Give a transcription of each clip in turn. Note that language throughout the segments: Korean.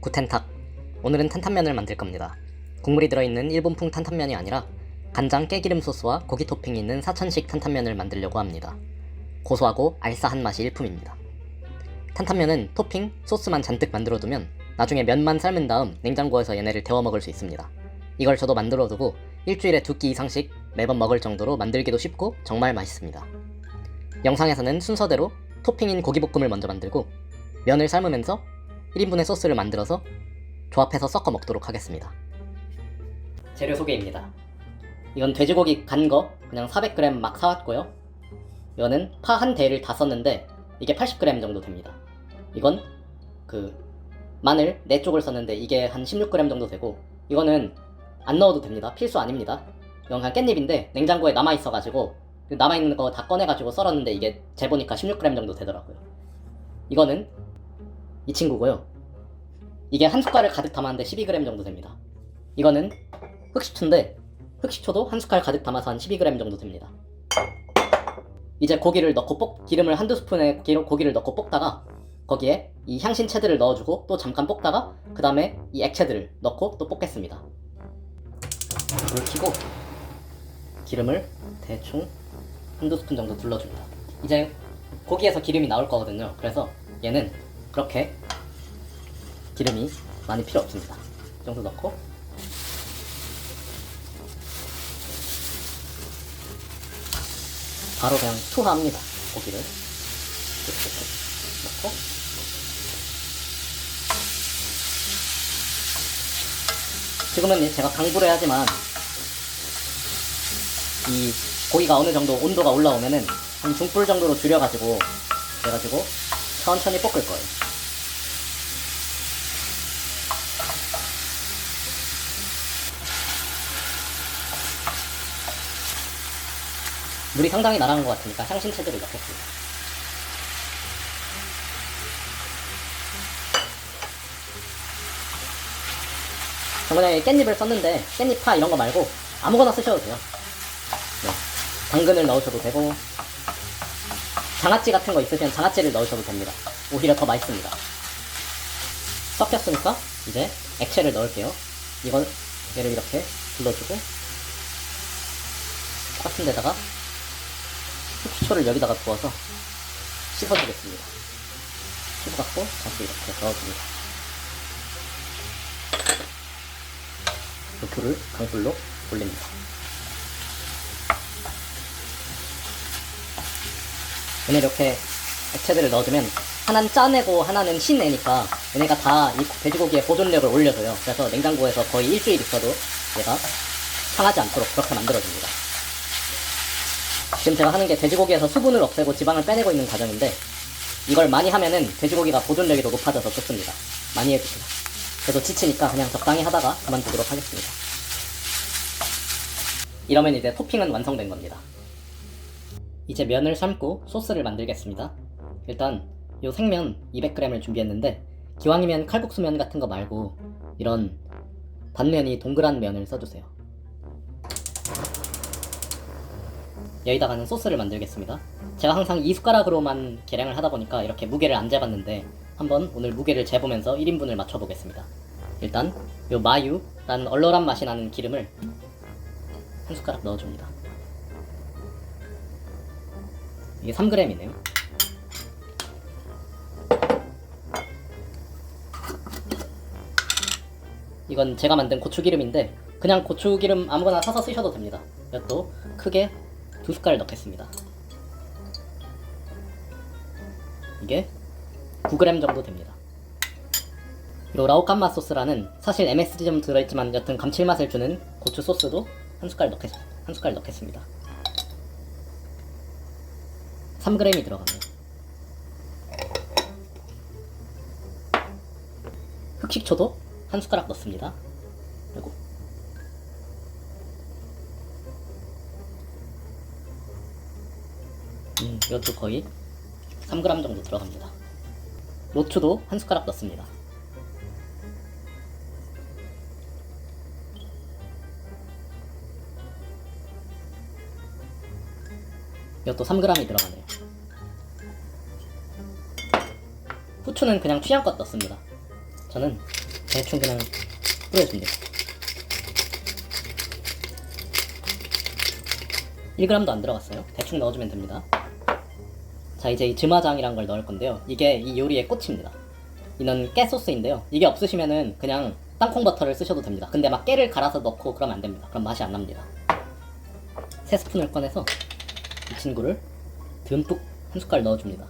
구텐탁. 오늘은 탄탄면을 만들 겁니다. 국물이 들어있는 일본풍 탄탄면이 아니라 간장 깨기름 소스와 고기 토핑이 있는 사천식 탄탄면을 만들려고 합니다. 고소하고 알싸한 맛이 일품입니다. 탄탄면은 토핑, 소스만 잔뜩 만들어두면 나중에 면만 삶은 다음 냉장고에서 얘네를 데워 먹을 수 있습니다. 이걸 저도 만들어두고 일주일에 2끼 이상씩 매번 먹을 정도로 만들기도 쉽고 정말 맛있습니다. 영상에서는 순서대로 토핑인 고기볶음을 먼저 만들고 면을 삶으면서 1인분의 소스를 만들어서 조합해서 섞어 먹도록 하겠습니다. 재료 소개입니다. 이건 돼지고기 간 거 그냥 400g 막 사왔고요. 이거는 파 한 대를 다 썼는데 이게 80g 정도 됩니다. 이건 마늘 4쪽을 썼는데 이게 한 16g 정도 되고, 이거는 안 넣어도 됩니다. 필수 아닙니다. 이건 그냥 깻잎인데 냉장고에 남아있어가지고 남아있는 거 다 꺼내가지고 썰었는데 이게 재보니까 16g 정도 되더라고요. 이거는 이 친구고요. 이게 한 숟갈을 가득 담았는데 12g 정도 됩니다. 이거는 흑식초인데 흑식초도 한 숟갈 가득 담아서 한 12g 정도 됩니다. 이제 고기를 넣고 기름을 한두 스푼에 고기를 넣고 볶다가 거기에 이 향신채들을 넣어주고 또 잠깐 볶다가 그 다음에 이 액체들을 넣고 또 볶겠습니다. 불을 켜고 기름을 대충 한두 스푼 정도 둘러줍니다. 이제 고기에서 기름이 나올 거거든요. 그래서 얘는 그렇게 기름이 많이 필요 없습니다. 이 정도 넣고 바로 그냥 투하합니다. 고기를 이렇게 넣고 지금은 제가 강불에 하지만 이 고기가 어느 정도 온도가 올라오면은 한 중불 정도로 줄여가지고 그래가지고 천천히 볶을 거예요. 물이 상당히 날아간 것 같으니까 향신채들을 넣겠습니다. 저번에 깻잎을 썼는데 깻잎파 이런 거 말고 아무거나 쓰셔도 돼요. 네. 당근을 넣으셔도 되고 장아찌 같은 거 있으시면 장아찌를 넣으셔도 됩니다. 오히려 더 맛있습니다. 섞였으니까 이제 액체를 넣을게요. 얘를 이렇게 둘러주고 똑같은 데다가 흑수초를 여기다가 부어서 씻어주겠습니다. 씻어갖고 다시 이렇게 넣어줍니다. 불을 강불로 올립니다. 얘네 이렇게 액체들을 넣어주면 하나는 짜내고 하나는 신내니까 얘네가 다 이 돼지고기의 보존력을 올려줘요. 그래서 냉장고에서 거의 일주일 있어도 얘가 상하지 않도록 그렇게 만들어줍니다. 지금 제가 하는 게 돼지고기에서 수분을 없애고 지방을 빼내고 있는 과정인데 이걸 많이 하면은 돼지고기가 보존력이 더 높아져서 좋습니다. 많이 해주세요. 저도 지치니까 그냥 적당히 하다가 그만두도록 하겠습니다. 이러면 이제 토핑은 완성된 겁니다. 이제 면을 삶고 소스를 만들겠습니다. 일단 요 생면 200g을 준비했는데 기왕이면 칼국수면 같은 거 말고 이런 단면이 동그란 면을 써주세요. 여기다가는 소스를 만들겠습니다. 제가 항상 이 숟가락으로만 계량을 하다 보니까 이렇게 무게를 안 재봤는데 한번 오늘 무게를 재보면서 1인분을 맞춰보겠습니다. 일단 요 마유라는 얼얼한 맛이 나는 기름을 한 숟가락 넣어줍니다. 이게 3g이네요. 이건 제가 만든 고추기름인데 그냥 고추기름 아무거나 사서 쓰셔도 됩니다. 이것도 크게 2숟갈 넣겠습니다. 이게 9g 정도 됩니다. 요 라오깐마 소스라는 사실 MSG 좀 들어있지만 여튼 감칠맛을 주는 고추 소스도 한 숟갈 넣겠습니다. 3g이 들어가네요. 흑식초도 한 숟가락 넣습니다. 그리고 이것도 거의 3g 정도 들어갑니다. 로추도 한 숟가락 넣습니다. 이것도 3g이 들어가네요. 후추는 그냥 취향껏 넣습니다. 저는 대충 그냥 뿌려줍니다. 1g도 안 들어갔어요. 대충 넣어주면 됩니다. 자, 이제 이 즈마장이란 걸 넣을 건데요. 이게 이 요리의 꽃입니다. 이는 깨 소스인데요. 이게 없으시면은 그냥 땅콩 버터를 쓰셔도 됩니다. 근데 막 깨를 갈아서 넣고 그러면 안 됩니다. 그럼 맛이 안 납니다. 3스푼을 꺼내서 이 친구를 듬뿍 한 숟갈 넣어줍니다.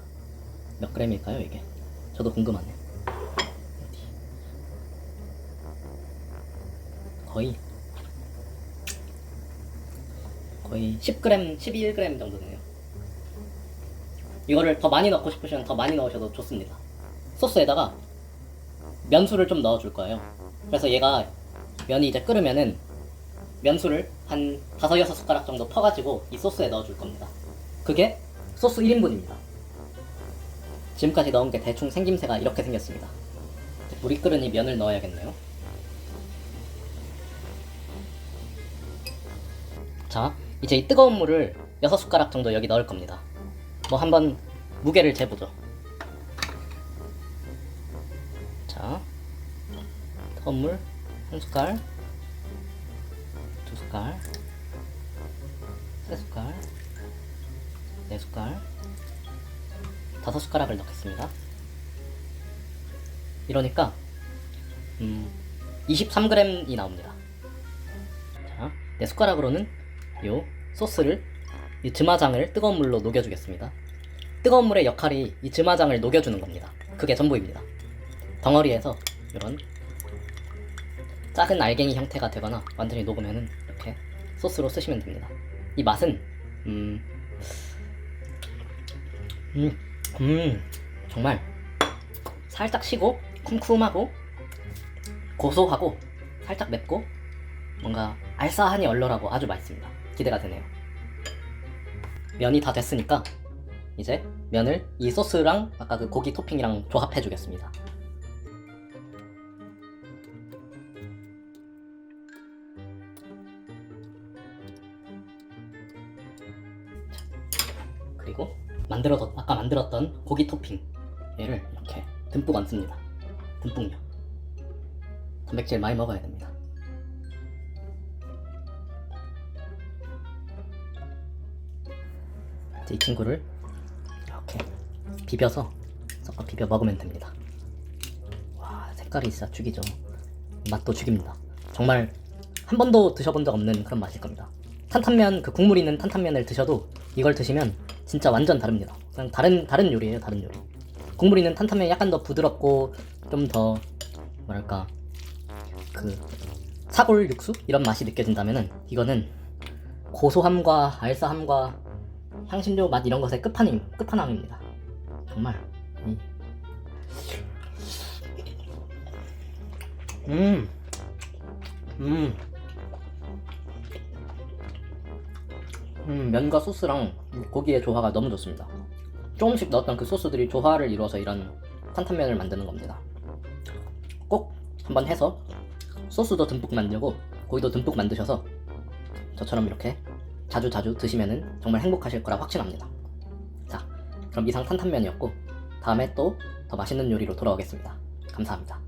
몇 그램일까요, 이게? 저도 궁금하네요. 거의 10g, 11g 정도 되네요. 이거를 더 많이 넣고 싶으시면 더 많이 넣으셔도 좋습니다. 소스에다가 면수를 좀 넣어줄 거예요. 그래서 얘가 면이 이제 끓으면은 면수를 한 5, 6숟가락 정도 퍼가지고 이 소스에 넣어줄 겁니다. 그게 소스 1인분입니다. 지금까지 넣은 게 대충 생김새가 이렇게 생겼습니다. 물이 끓으니 면을 넣어야겠네요. 자, 이제 이 뜨거운 물을 6숟가락 정도 여기 넣을 겁니다. 뭐 한번 무게를 재보죠. 자, 뜨거운 물 1숟갈, 2숟갈, 3숟갈, 4숟갈, 5숟가락을 넣겠습니다. 이러니까 23g이 나옵니다. 자, 4숟가락으로는 요 소스를, 이 즈마장을 뜨거운 물로 녹여주겠습니다. 뜨거운 물의 역할이 이 즈마장을 녹여주는 겁니다. 그게 전부입니다. 덩어리에서 이런 작은 알갱이 형태가 되거나 완전히 녹으면은 이렇게 소스로 쓰시면 됩니다. 이 맛은 정말 살짝 시고 쿰쿰하고 고소하고 살짝 맵고 뭔가 알싸하니 얼얼하고 아주 맛있습니다. 기대가 되네요. 면이 다 됐으니까 이제 면을 이 소스랑 아까 그 고기 토핑이랑 조합해 주겠습니다. 그리고 아까 만들었던 고기 토핑 얘를 이렇게 듬뿍 얹습니다. 듬뿍요. 단백질 많이 먹어야 됩니다. 이 친구를 이렇게 비벼서 섞어 비벼 먹으면 됩니다. 와, 색깔이 진짜 죽이죠. 맛도 죽입니다. 정말 한 번도 드셔본 적 없는 그런 맛일 겁니다. 탄탄면, 그 국물 있는 탄탄면을 드셔도 이걸 드시면 진짜 완전 다릅니다. 그냥 다른 요리예요, 다른 요리. 국물 있는 탄탄면이 약간 더 부드럽고 좀 더 뭐랄까 그 사골 육수 이런 맛이 느껴진다면은 이거는 고소함과 알싸함과 향신료 맛 이런 것의 끝판왕입니다. 정말 면과 소스랑 고기의 조화가 너무 좋습니다. 조금씩 넣었던 그 소스들이 조화를 이루어서 이런 탄탄면을 만드는 겁니다. 꼭 한번 해서 소스도 듬뿍 만들고 고기도 듬뿍 만드셔서 저처럼 이렇게 자주 드시면은 정말 행복하실 거라 확신합니다. 자, 그럼 이상 탄탄면이었고 다음에 또 더 맛있는 요리로 돌아오겠습니다. 감사합니다.